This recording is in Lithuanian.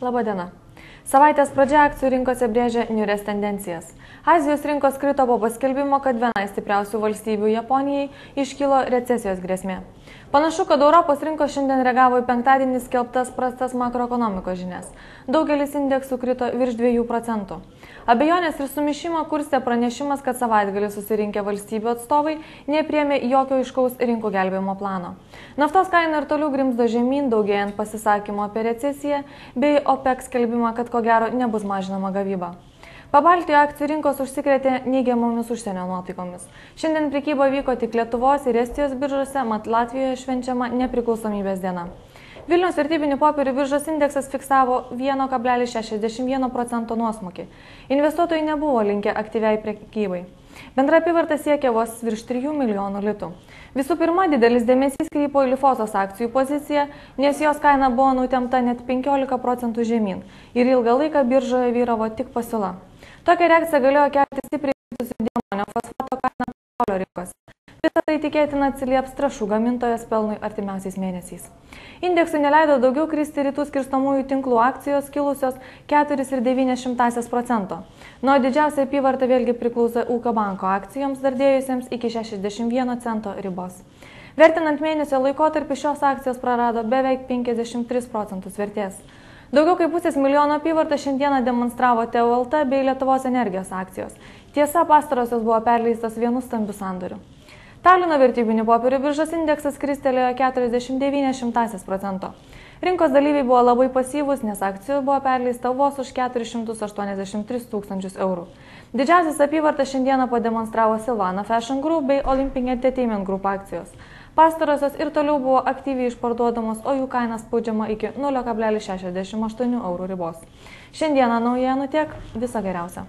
Labadiena. Savaitės pradžia akcijų rinkose brėžia niūrias tendencijas. Azijos rinkos krito po paskelbimo, kad vienai stipriausių valstybių Japonijai iškilo recesijos grėsmė. Panašu, kad Europos rinkos šiandien reagavo į penktadienį skelbtas prastas makroekonomikos žinias. Daugelis indeksų krito virš 2%. Abejonės ir sumišimą kurstė pranešimas, kad savaitgalį susirinkę valstybių atstovai nepriėmė jokio aiškaus rinkų gelbėjimo plano. Naftos kaina ir toliau grimzdo žemyn, daugėjant pasisakymo apie recesiją, bei OPEC skelbimą, kad ko gero nebus mažinama gavyba. Pabaltijo akcijų rinkos užsikrėtė neigiamomis užsienio nuotaikomis. Šiandien prekyba vyko tik Lietuvos ir Estijos biržose, mat Latvijoje švenčiama nepriklausomybės diena. Vilniaus vertybinių popierių biržos indeksas fiksavo 1,61% nuosmukį. Investuotojai nebuvo linkę aktyviai prekybai. Bendra apyvarta siekė vos virš 3 milijonų litų. Visų pirma, didelis dėmesys krypo į Lifosos akcijų poziciją, nes jos kaina buvo nutempta net 15% žemyn ir ilgą laiką biržoje vyravo tik pasiūla. Tokią reakciją galėjo kelti stipriai susidėmonio fosfato kaina pasaulio rinkose. Visą tai tikėtina atsilieps trąšų gamintojas pelnui artimiausiais mėnesiais. Indeksui neleido daugiau kristi rytų skirstomųjų tinklų akcijos kilusios 4,9%. Nuo didžiausia apyvarta vėlgi priklauso Ūkio banko akcijoms dardėjusiems iki 61 cento ribos. Vertinant mėnesio laikotarpį šios akcijos prarado beveik 53% vertės. Daugiau kaip pusės milijono apyvartą šiandieną demonstravo TULT bei Lietuvos energijos akcijos. Tiesa, pastarosios buvo perleistos vienu stambiu sandoriu. Talino vertybinių popierių biržos indeksas kristelėjo 0,49%. Rinkos dalyviai buvo labai pasyvūs, nes akcijų buvo perleista vos už 483 tūkstančius eurų. Didžiausias apyvartas šiandieną pademonstravo Silvana Fashion Group bei Olympic Entertainment Group akcijos. Pastarosios ir toliau buvo aktyviai išparduodamos, o jų kaina spaudžiama iki 0,68 eurų ribos. Šiandieną naujienų tiek, viso geriausio.